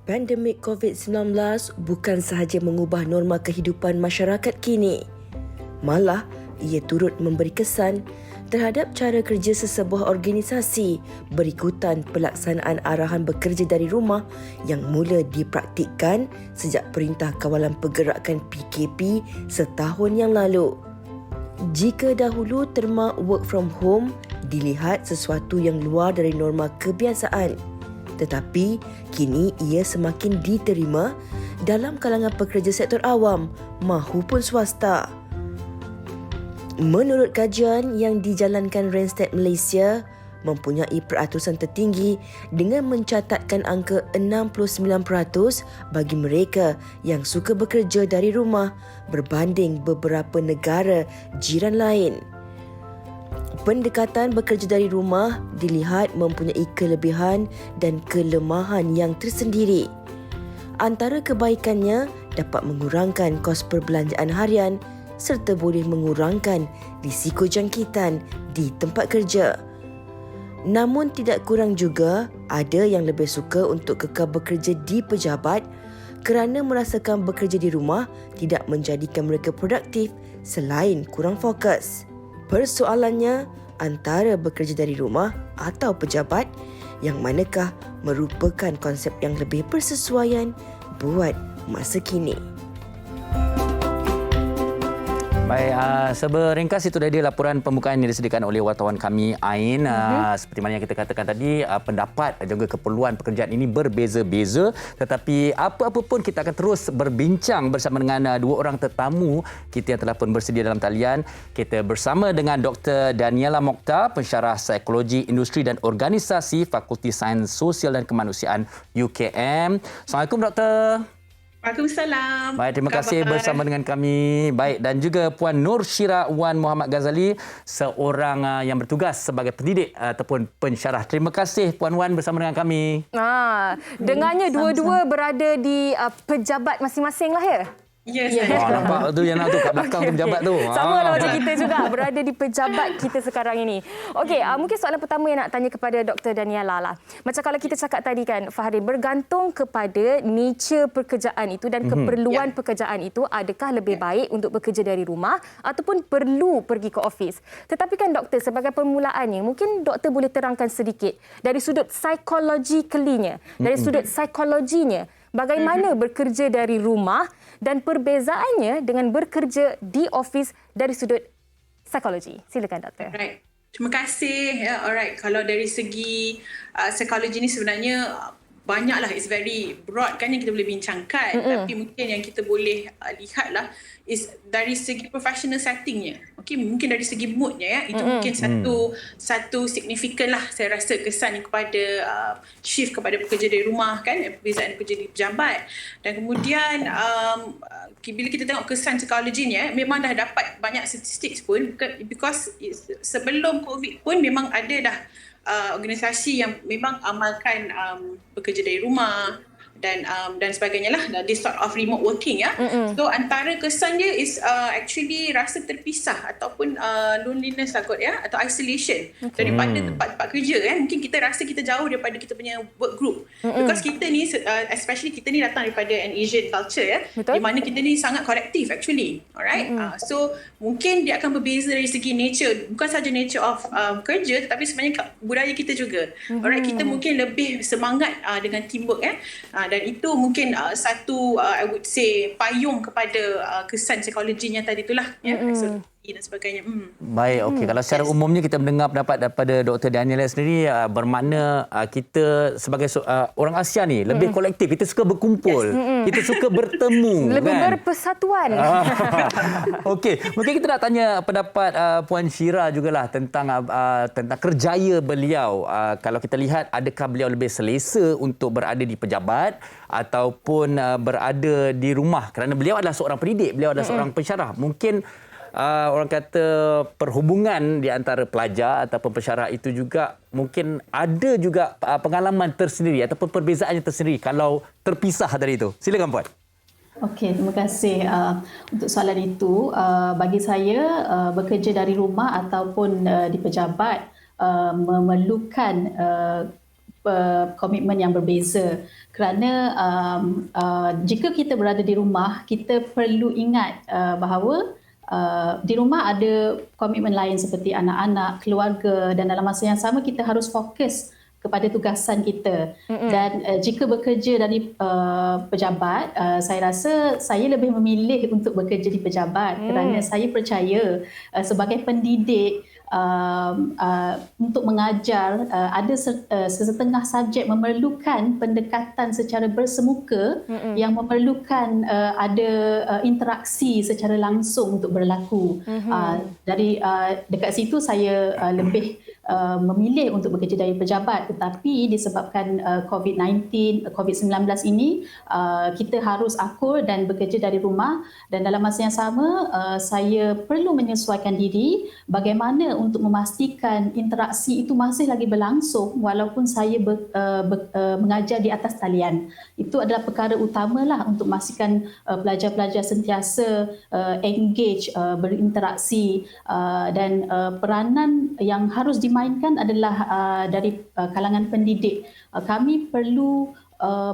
Pandemik COVID-19 bukan sahaja mengubah norma kehidupan masyarakat kini, malah ia turut memberi kesan terhadap cara kerja sesebuah organisasi berikutan pelaksanaan arahan bekerja dari rumah yang mula dipraktikkan sejak Perintah Kawalan Pergerakan PKP setahun yang lalu. Jika dahulu terma work from home dilihat sesuatu yang luar dari norma kebiasaan, tetapi kini ia semakin diterima dalam kalangan pekerja sektor awam mahupun swasta. Menurut kajian yang dijalankan Randstad Malaysia, mempunyai peratusan tertinggi dengan mencatatkan angka 69% bagi mereka yang suka bekerja dari rumah berbanding beberapa negara jiran lain. Pendekatan bekerja dari rumah dilihat mempunyai kelebihan dan kelemahan yang tersendiri. Antara kebaikannya dapat mengurangkan kos perbelanjaan harian serta boleh mengurangkan risiko jangkitan di tempat kerja. Namun tidak kurang juga ada yang lebih suka untuk kekal bekerja di pejabat kerana merasakan bekerja di rumah tidak menjadikan mereka produktif selain kurang fokus. Persoalannya, antara bekerja dari rumah atau pejabat, yang manakah merupakan konsep yang lebih bersesuaian buat masa kini. Baik, seberingkas itu tadi laporan pembukaan yang disediakan oleh wartawan kami Ain. Seperti mana yang kita katakan tadi, pendapat dan juga keperluan pekerjaan ini berbeza-beza. Tetapi apa-apa pun kita akan terus berbincang bersama dengan dua orang tetamu kita yang telah pun bersedia dalam talian. Kita bersama dengan Dr. Daniela Mokhtar, pensyarah psikologi industri dan organisasi Fakulti Sains Sosial dan Kemanusiaan UKM. Assalamualaikum Doktor. Waalaikumsalam. Baik, terima kasih bersama dengan kami. Baik, dan juga Puan Nur Syira Wan Muhammad Ghazali, seorang yang bertugas sebagai pendidik ataupun pensyarah. Terima kasih Puan Wan bersama dengan kami. Dengarnya dua-dua berada di pejabat masing-masing lah ya? Yes. Nampak tu yang nak tu kat belakang tu pejabat tu. Sama lah macam kita juga berada di pejabat kita sekarang ini. Okey, mungkin soalan pertama yang nak tanya kepada Dr. Daniela lah. Macam kalau kita cakap tadi kan, Fahri, bergantung kepada nature pekerjaan itu dan keperluan pekerjaan itu, adakah lebih baik untuk bekerja dari rumah ataupun perlu pergi ke office. Tetapi kan doktor, sebagai permulaannya, mungkin doktor boleh terangkan sedikit dari sudut psikologikalinya, dari sudut psikologinya, bagaimana bekerja dari rumah dan perbezaannya dengan bekerja di office dari sudut psikologi. Silakan doktor. Right. Terima kasih. Alright. Kalau dari segi psikologi ni sebenarnya banyaklah, it's very broad kan yang kita boleh bincangkan. Tapi mungkin yang kita boleh lihatlah is dari segi professional settingnya. Okey, mungkin dari segi moodnya ya, itu mungkin satu signifikan lah saya rasa kesan kepada shift kepada pekerja dari rumah kan, perbezaan pekerja di pejabat. Dan kemudian bila kita tengok kesan psikologinya, memang dah dapat banyak statistik pun, because sebelum COVID pun memang ada dah organisasi yang memang amalkan bekerja dari rumah dan sebagainya lah, this sort of remote working ya. So antara kesan dia is actually rasa terpisah ataupun loneliness lah kot ya, atau isolation daripada tempat-tempat kerja ya. Mungkin kita rasa kita jauh daripada kita punya work group, because kita ni especially kita ni datang daripada an Asian culture ya. Betul. Di mana kita ni sangat kolektif actually. Alright. So mungkin dia akan berbeza dari segi nature, bukan saja nature of kerja, tetapi sebenarnya budaya kita juga. Alright, kita mungkin lebih semangat dengan teamwork ya. Dan itu mungkin satu I would say payung kepada kesan psikologinya tadi itulah ya, dan sebagainya. Baik, okey. Kalau secara umumnya kita mendengar pendapat daripada Dr. Daniela sendiri, bermakna kita sebagai orang Asia ni lebih kolektif, kita suka berkumpul, kita suka bertemu, lebih kan? Berpersatuan. Okey, mungkin kita nak tanya pendapat Puan Syira jugalah tentang kerjaya beliau. Kalau kita lihat, adakah beliau lebih selesa untuk berada di pejabat ataupun berada di rumah, kerana beliau adalah seorang pendidik, beliau adalah seorang pensyarah. Mungkin orang kata perhubungan di antara pelajar ataupun pensyarah itu juga mungkin ada juga pengalaman tersendiri ataupun perbezaannya tersendiri kalau terpisah dari itu. Silakan Puan. Okey, terima kasih untuk soalan itu. Bagi saya, bekerja dari rumah ataupun di pejabat memerlukan komitmen yang berbeza. Kerana jika kita berada di rumah, kita perlu ingat bahawa di rumah ada komitmen lain seperti anak-anak, keluarga, dan dalam masa yang sama kita harus fokus kepada tugasan kita. Dan jika bekerja dari pejabat, saya rasa saya lebih memilih untuk bekerja di pejabat kerana saya percaya sebagai pendidik, untuk mengajar, ada sesetengah subjek memerlukan pendekatan secara bersemuka yang memerlukan ada interaksi secara langsung untuk berlaku. Dari dekat situ saya lebih memilih untuk bekerja dari pejabat, tetapi disebabkan COVID-19 ini kita harus akur dan bekerja dari rumah, dan dalam masa yang sama saya perlu menyesuaikan diri bagaimana untuk memastikan interaksi itu masih lagi berlangsung walaupun saya mengajar di atas talian. Itu adalah perkara utamalah untuk memastikan pelajar-pelajar sentiasa engage, berinteraksi, dan peranan yang harus dimainkan adalah dari kalangan pendidik. Kami perlu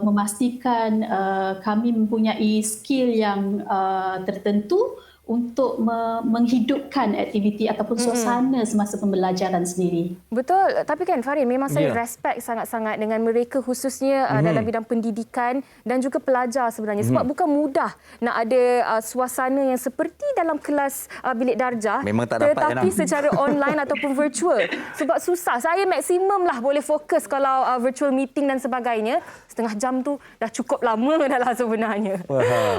memastikan kami mempunyai skill yang tertentu untuk menghidupkan aktiviti ataupun suasana semasa pembelajaran sendiri. Betul. Tapi kan Farin, memang saya respect sangat-sangat dengan mereka khususnya dalam bidang pendidikan dan juga pelajar sebenarnya. Sebab bukan mudah nak ada suasana yang seperti dalam kelas bilik darjah. Memang tak dapat, tetapi secara online ataupun virtual. Sebab susah. Saya maksimum lah boleh fokus kalau virtual meeting dan sebagainya. Setengah jam tu dah cukup lama dah lah sebenarnya.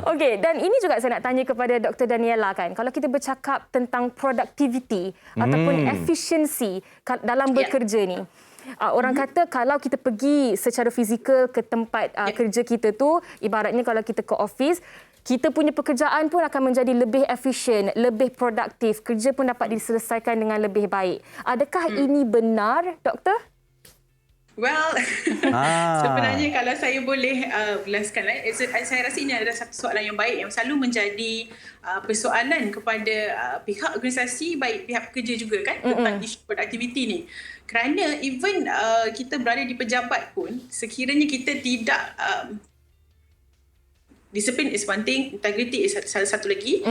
Okey, dan ini juga saya nak tanya kepada Dr. Daniela kan. Kalau kita bercakap tentang productivity ataupun efisiensi dalam bekerja ni. Orang kata kalau kita pergi secara fizikal ke tempat kerja kita tu, ibaratnya kalau kita ke office, kita punya pekerjaan pun akan menjadi lebih efisien, lebih produktif. Kerja pun dapat diselesaikan dengan lebih baik. Adakah ini benar, Doktor? Well, sebenarnya kalau saya boleh jelaskan, saya rasa ini adalah satu soalan yang baik yang selalu menjadi persoalan kepada pihak organisasi, baik pihak pekerja juga kan, tentang isu productivity ni. Kerana even kita berada di pejabat pun, sekiranya kita tidak disiplin is one thing, integrity is salah satu lagi.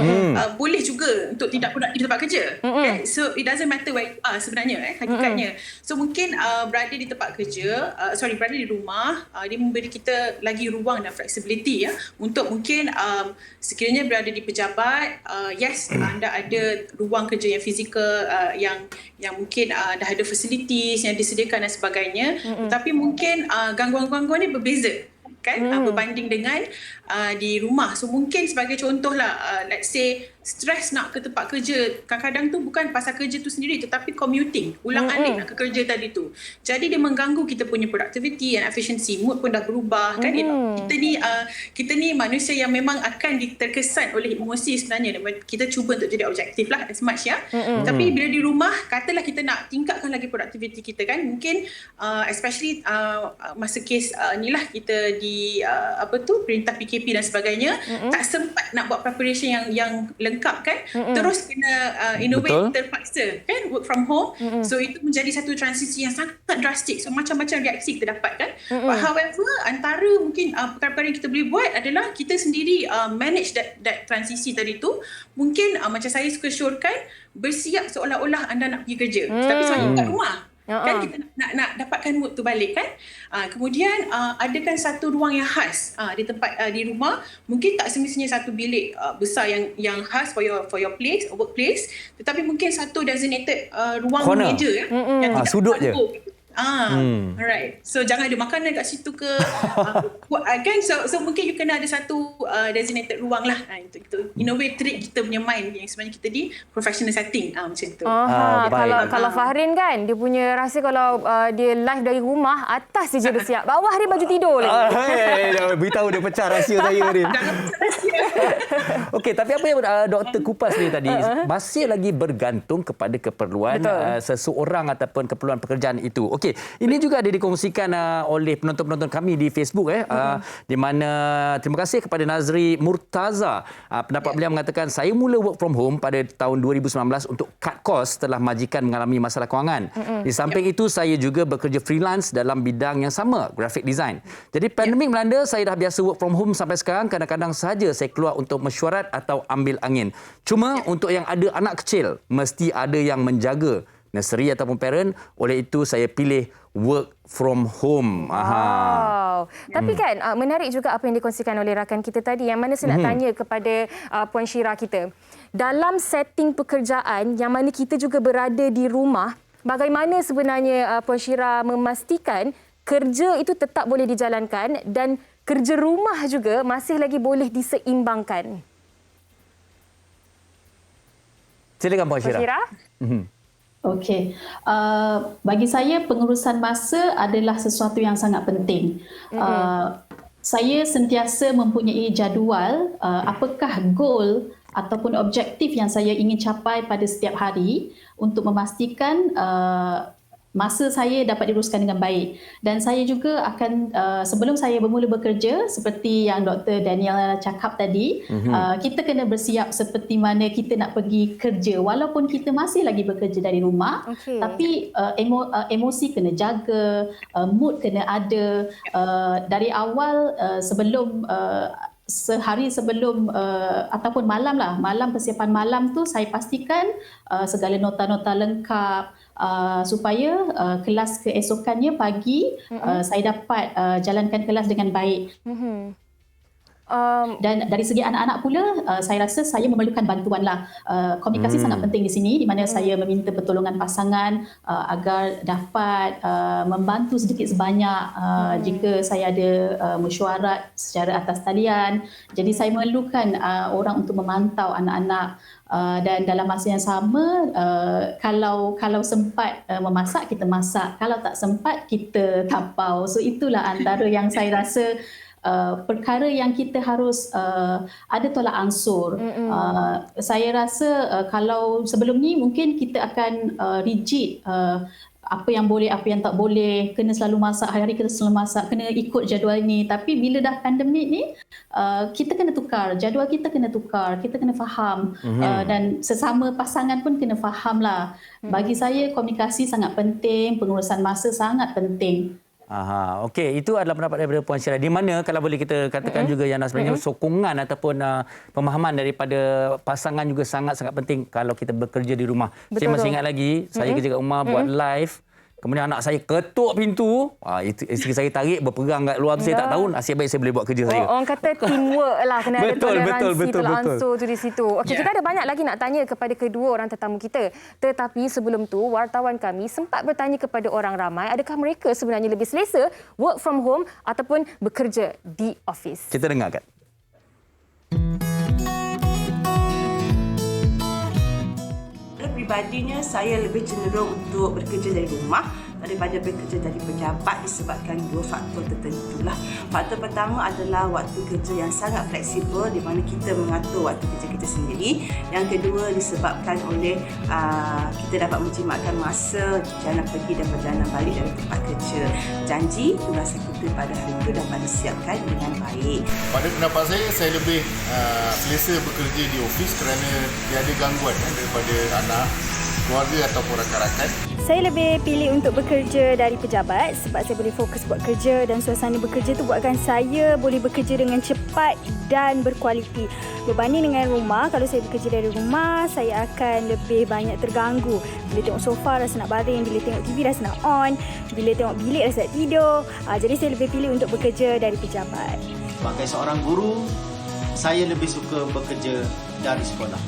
Boleh juga untuk tidak produktif di tempat kerja. Okay? So it doesn't matter where you are sebenarnya hakikatnya. So mungkin berada di tempat kerja, berada di rumah, dia memberi kita lagi ruang dan flexibility ya untuk mungkin sekiranya berada di pejabat, yes anda ada ruang kerja yang fizikal, yang mungkin dah ada facilities yang disediakan dan sebagainya. Tapi mungkin gangguan-gangguan ni berbeza kan berbanding dengan di rumah. So mungkin sebagai contohlah, let's say stres nak ke tempat kerja, kadang-kadang tu bukan pasal kerja tu sendiri tetapi commuting, ulang-alik nak ke kerja tadi tu. Jadi dia mengganggu kita punya productivity and efficiency, mood pun dah berubah kan. Kita ni manusia yang memang akan terkesan oleh emosi sebenarnya. Kita cuba untuk jadi objektif lah as much ya. Tapi bila di rumah, katalah kita nak tingkatkan lagi productivity kita kan, mungkin especially masa kes ni lah kita di perintah PKP dan sebagainya, tak sempat nak buat preparation yang lengkap kan, terus kena in a way terpaksa kan work from home. So itu menjadi satu transisi yang sangat drastik. So macam-macam reaksi kita dapat kan. But however, antara mungkin perkara-perkara yang kita boleh buat adalah kita sendiri manage that transisi tadi tu. Mungkin macam saya suka syorkan, bersiap seolah-olah anda nak pergi kerja, tapi sebenarnya kat rumah. Kan kita nak dapatkan mood tu balik kan. Kemudian adakan satu ruang yang khas di tempat di rumah. Mungkin tak semestinya satu bilik besar yang khas for your place, workplace, tetapi mungkin satu designated ruang corner, meja yang tidak sudut je. Alright. So jangan ada makanan kat situ ke kan. So mungkin you kena ada satu designated ruang lah. Itu in a way trick kita punya mind yang sebenarnya kita di professional setting macam tu. Kalau Fahrin kan, dia punya rasa kalau dia live dari rumah, atas je dia siap, bawah dia baju tidur lagi. Beritahu dia pecah rahsia saya ni. Okey, tapi apa yang Doktor kupas ni tadi masih lagi bergantung kepada keperluan seseorang ataupun keperluan pekerjaan itu. Okey, Okey, ini juga ada dikongsikan oleh penonton-penonton kami di Facebook di mana terima kasih kepada Nazri Murtaza. Pendapat beliau mengatakan saya mula work from home pada tahun 2019 untuk cut cost setelah majikan mengalami masalah kewangan. Di samping itu saya juga bekerja freelance dalam bidang yang sama, graphic design. Jadi pandemik melanda, saya dah biasa work from home sampai sekarang. Kadang-kadang sahaja saya keluar untuk mesyuarat atau ambil angin. Cuma untuk yang ada anak kecil, mesti ada yang menjaga, nursery ataupun parent. Oleh itu saya pilih work from home. Wow. Tapi kan menarik juga apa yang dikongsikan oleh rakan kita tadi, yang mana saya nak tanya kepada Puan Syira kita. Dalam setting pekerjaan yang mana kita juga berada di rumah, bagaimana sebenarnya Puan Syira memastikan kerja itu tetap boleh dijalankan dan kerja rumah juga masih lagi boleh diseimbangkan? Silakan Puan Syira. Okey, bagi saya pengurusan masa adalah sesuatu yang sangat penting. Saya sentiasa mempunyai jadual apakah goal ataupun objektif yang saya ingin capai pada setiap hari untuk memastikan masa saya dapat diruskan dengan baik. Dan saya juga akan, sebelum saya bermula bekerja, seperti yang Dr. Daniel cakap tadi, kita kena bersiap seperti mana kita nak pergi kerja. Walaupun kita masih lagi bekerja dari rumah, tapi emosi kena jaga, mood kena ada. Dari awal, sebelum sehari sebelum ataupun malam persiapan malam tu, saya pastikan segala nota-nota lengkap supaya kelas keesokannya pagi saya dapat jalankan kelas dengan baik. Dan dari segi anak-anak pula, saya rasa saya memerlukan bantuanlah. Komunikasi sangat penting di sini, di mana saya meminta pertolongan pasangan agar dapat membantu sedikit sebanyak jika saya ada mesyuarat secara atas talian. Jadi saya memerlukan orang untuk memantau anak-anak. Dan dalam masa yang sama, kalau sempat memasak, kita masak. Kalau tak sempat, kita tapau. So itulah antara yang saya rasa perkara yang kita harus ada tolak ansur. Saya rasa kalau sebelum ni mungkin kita akan rigid, apa yang boleh, apa yang tak boleh, kena selalu masak, hari-hari kena selalu masak, kena ikut jadual ni. Tapi bila dah pandemik ni, kita kena tukar, jadual kita kena tukar, kita kena faham, dan sesama pasangan pun kena faham lah. Bagi saya komunikasi sangat penting, pengurusan masa sangat penting. Okey, itu adalah pendapat daripada Puan Syira. Di mana kalau boleh kita katakan juga yang sebenarnya sokongan ataupun pemahaman daripada pasangan juga sangat-sangat penting kalau kita bekerja di rumah. Saya masih ingat lagi, saya kerja kat rumah buat live. Kemudian anak saya ketuk pintu. Itu isteri saya tarik berpegang kat luar. Saya tak tahu nasib baik saya boleh buat kerja saya. Orang kata teamwork lah. Kena ada toleransi, tolak ansur tu di situ. Okey, kita ada banyak lagi nak tanya kepada kedua orang tetamu kita. Tetapi sebelum tu, wartawan kami sempat bertanya kepada orang ramai, adakah mereka sebenarnya lebih selesa work from home ataupun bekerja di office? Kita dengarkan. Pribadinya saya lebih cenderung untuk bekerja dari rumah daripada bekerja dari pejabat disebabkan dua faktor tertentulah. Faktor pertama adalah waktu kerja yang sangat fleksibel di mana kita mengatur waktu kerja kita sendiri. Yang kedua disebabkan oleh kita dapat menjimatkan masa perjalanan pergi dan perjalanan balik dari tempat kerja. Janji tugas kita pada hari itu dapat disiapkan dengan baik. Pada pendapat saya lebih selesa bekerja di ofis kerana tiada gangguan daripada anak, keluarga ataupun rakan-rakan. Saya lebih pilih untuk bekerja dari pejabat sebab saya boleh fokus buat kerja dan suasana bekerja tu buatkan saya boleh bekerja dengan cepat dan berkualiti. Berbanding dengan rumah, kalau saya bekerja dari rumah, saya akan lebih banyak terganggu. Bila tengok sofa rasa nak baring, bila tengok TV rasa nak on, bila tengok bilik rasa nak tidur. Jadi saya lebih pilih untuk bekerja dari pejabat. Sebagai seorang guru, saya lebih suka bekerja dari sekolah.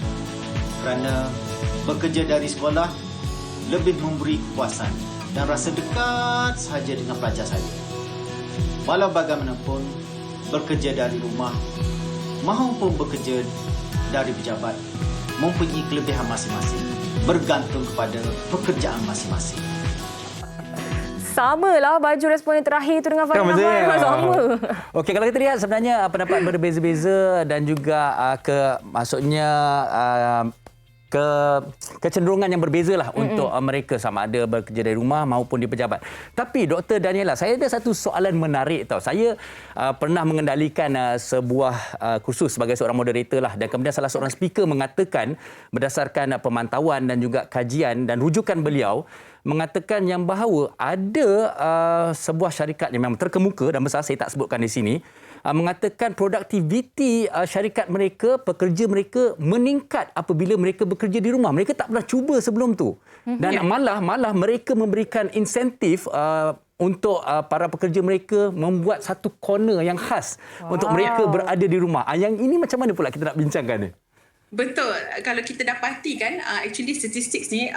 Kerana bekerja dari sekolah lebih memberi kepuasan dan rasa dekat sahaja dengan pelajar saya. Walau bagaimanapun, bekerja dari rumah maupun bekerja dari pejabat mempunyai kelebihan masing-masing, bergantung kepada pekerjaan masing-masing. Samalah baju responden terakhir tu dengan Fahri Ahmad. Sama. Okey, kalau kita lihat sebenarnya pendapat berbeza-beza dan juga maksudnya kecenderungan yang berbeza lah untuk mereka sama ada bekerja dari rumah maupun di pejabat. Tapi Dr. Daniela, saya ada satu soalan menarik tau. Saya pernah mengendalikan sebuah kursus sebagai seorang moderator lah, dan kemudian salah seorang speaker mengatakan berdasarkan pemantauan dan juga kajian dan rujukan beliau mengatakan yang bahawa ada sebuah syarikat yang memang terkemuka dan besar, saya tak sebutkan di sini, mengatakan produktiviti syarikat mereka, pekerja mereka meningkat apabila mereka bekerja di rumah. Mereka tak pernah cuba sebelum tu. Dan malah mereka memberikan insentif untuk para pekerja mereka membuat satu corner yang khas untuk mereka berada di rumah. Yang ini macam mana pula kita nak bincangkan ni? Betul. Kalau kita dapati kan, actually statistik ni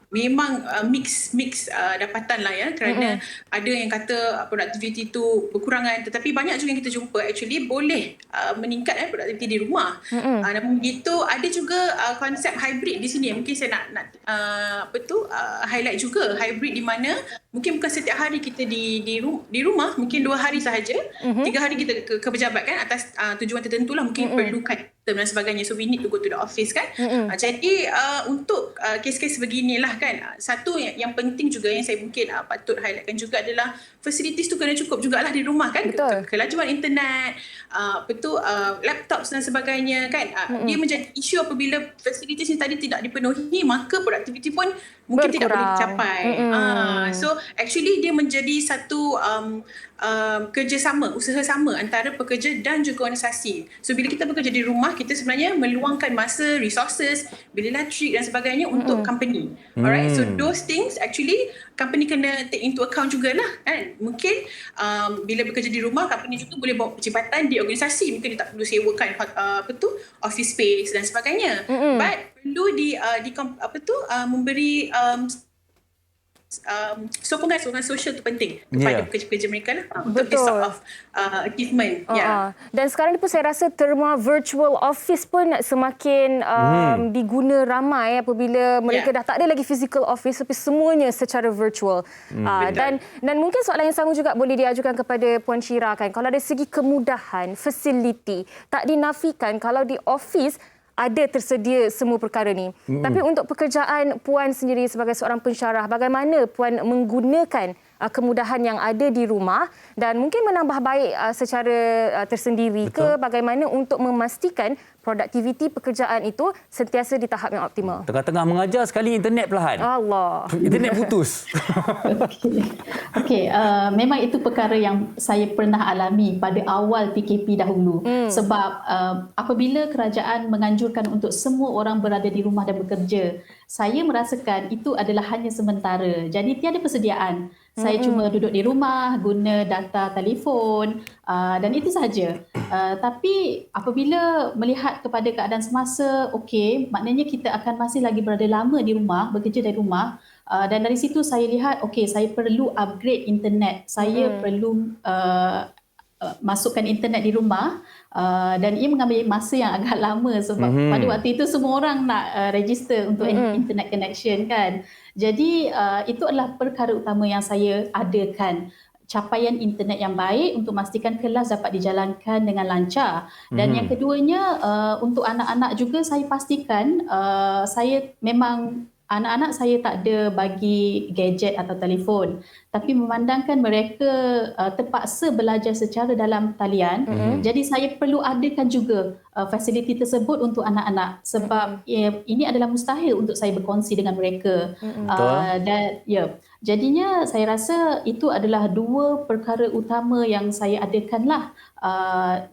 memang mix dapatan lah ya, kerana ada yang kata produktiviti tu berkurangan, tetapi banyak juga yang kita jumpa actually boleh meningkat produktiviti di rumah. Namun begitu ada juga konsep hybrid di sini. Mungkin saya nak highlight juga hybrid, di mana mungkin bukan setiap hari kita di rumah, mungkin 2 hari sahaja, 3 hari kita ke pejabat kan, atas tujuan tertentu lah, mungkin perlukan dan sebagainya. So we need to go to the office kan. Jadi untuk kes-kes beginilah kan, satu yang penting juga yang saya mungkin patut highlightkan juga adalah facilities tu kena cukup jugalah di rumah kan. Kelajuan internet, laptop dan sebagainya kan. Dia menjadi isu apabila facilities ni tadi tidak dipenuhi, maka produktiviti pun mungkin tidak boleh dicapai. So actually dia menjadi satu kerjasama, usaha sama antara pekerja dan juga organisasi. So bila kita bekerja di rumah, kita sebenarnya meluangkan masa, resources, bil elektrik dan sebagainya untuk company. Alright, so those things actually company kena take into account jugalah kan. Mungkin bila bekerja di rumah, company juga boleh bawa percepatan di organisasi. Mungkin dia tak perlu sewakan office space dan sebagainya. But perlu memberi sokongan sosial tu penting kepada pekerja-pekerja mereka lah, untuk this sort of achievement. Dan sekarang ni pun saya rasa terma virtual office pun semakin diguna ramai apabila mereka dah tak ada lagi physical office, tapi semuanya secara virtual. Dan mungkin soalan yang sama juga boleh diajukan kepada Puan Syira kan, kalau dari segi kemudahan, facility, tak dinafikan kalau di office ada tersedia semua perkara ni. Tapi untuk pekerjaan Puan sendiri sebagai seorang pensyarah, bagaimana Puan menggunakan kemudahan yang ada di rumah dan mungkin menambah baik secara tersendiri ke bagaimana untuk memastikan produktiviti pekerjaan itu sentiasa di tahap yang optimal? Tengah-tengah mengajar sekali internet perlahan. Allah. Internet putus. Okey, memang itu perkara yang saya pernah alami pada awal PKP dahulu. Sebab apabila kerajaan menganjurkan untuk semua orang berada di rumah dan bekerja, saya merasakan itu adalah hanya sementara. Jadi tiada persediaan. Saya cuma duduk di rumah, guna data telefon dan itu sahaja. Tapi apabila melihat kepada keadaan semasa, okey, maknanya kita akan masih lagi berada lama di rumah, bekerja dari rumah. Dan dari situ saya lihat, okey, saya perlu upgrade internet. Saya perlu masukkan internet di rumah. Dan ia mengambil masa yang agak lama sebab pada waktu itu semua orang nak register untuk internet connection kan. Jadi itu adalah perkara utama yang saya adakan, capaian internet yang baik untuk memastikan kelas dapat dijalankan dengan lancar. Dan yang keduanya, untuk anak-anak juga saya pastikan saya memang anak-anak saya tak ada bagi gadget atau telefon, tapi memandangkan mereka terpaksa belajar secara dalam talian. Jadi saya perlu adakan juga fasiliti tersebut untuk anak-anak sebab ini adalah mustahil untuk saya berkongsi dengan mereka. Dan jadinya saya rasa itu adalah dua perkara utama yang saya adakanlah,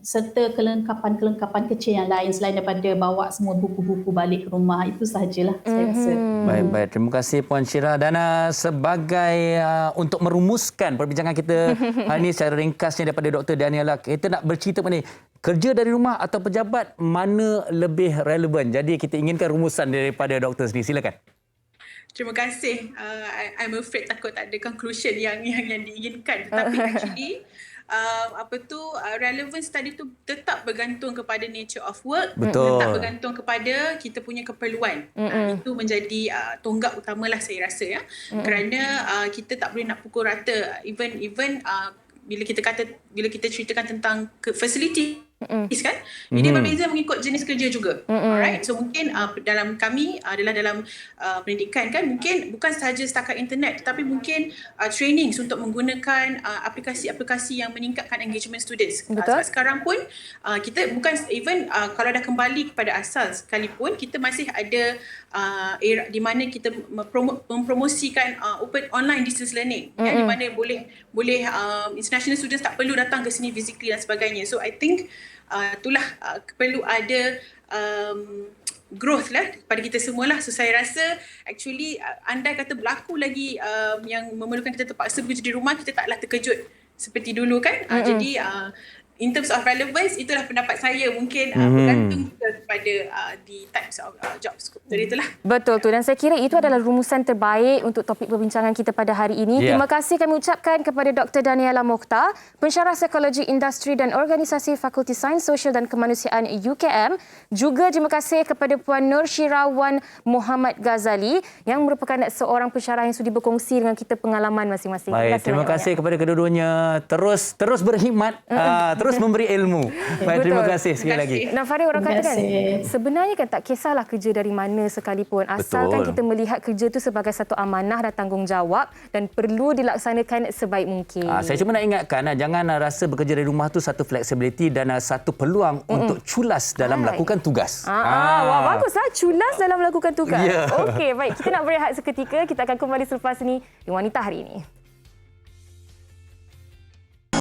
serta kelengkapan-kelengkapan kecil yang lain selain daripada bawa semua buku-buku balik ke rumah. Itu sahajalah saya rasa. Baik. Terima kasih Puan Syira. Dan sebagai untuk merumuskan perbincangan kita hari ini secara ringkasnya daripada Dr. Daniela, kita nak bercerita mengenai kerja dari rumah atau pejabat, mana lebih relevan. Jadi kita inginkan rumusan daripada doktor sendiri. Silakan. Terima kasih. I'm afraid takut tak ada conclusion yang diinginkan. Tetapi actually relevance tadi tu tetap bergantung kepada nature of work. Betul. Tetap bergantung kepada kita punya keperluan. Itu menjadi tonggak utamalah saya rasa ya. Kerana kita tak boleh nak pukul rata even bila kita ceritakan tentang facility kan? Ini berbeza mengikut jenis kerja juga. Alright, so mungkin dalam kami adalah dalam pendidikan kan, mungkin bukan sahaja setakat internet, tetapi mungkin trainings untuk menggunakan aplikasi-aplikasi yang meningkatkan engagement students. Sebab sekarang pun kita bukan even kalau dah kembali kepada asal sekalipun, kita masih ada era di mana kita mempromosikan open online distance learning, di mana boleh international students tak perlu datang ke sini physically dan sebagainya. So I think itulah perlu ada growth lah kepada kita semualah. So saya rasa actually andai kata berlaku lagi yang memerlukan kita terpaksa bekerja di rumah, kita taklah terkejut seperti dulu kan. Jadi in terms of relevance, itulah pendapat saya, mungkin bergantung kepada the types of jobs. Jadi itulah. Betul tu, dan saya kira itu adalah rumusan terbaik untuk topik perbincangan kita pada hari ini. Terima kasih kami ucapkan kepada Dr. Daniela Mokhtar, pensyarah psikologi industri dan organisasi Fakulti Sains Sosial dan Kemanusiaan UKM. Juga terima kasih kepada Puan Nur Syirawan Muhammad Ghazali yang merupakan seorang pensyarah yang sudi berkongsi dengan kita pengalaman masing-masing. Baik, terima kasih kepada kedua-duanya. Terus berkhidmat, terus memberi ilmu. Baik, terima kasih sekali lagi. Nah, Farid, orang kata kan, sebenarnya kan tak kisahlah kerja dari mana sekalipun, asalkan kita melihat kerja itu sebagai satu amanah dan tanggungjawab dan perlu dilaksanakan sebaik mungkin. Saya cuma nak ingatkan, jangan rasa bekerja dari rumah tu satu flexibility dan satu peluang untuk culas dalam melakukan tugas. Wah, baguslah, culas dalam melakukan tugas. Okey, baik. Kita nak berehat seketika. Kita akan kembali selepas ini di Wanita Hari Ini.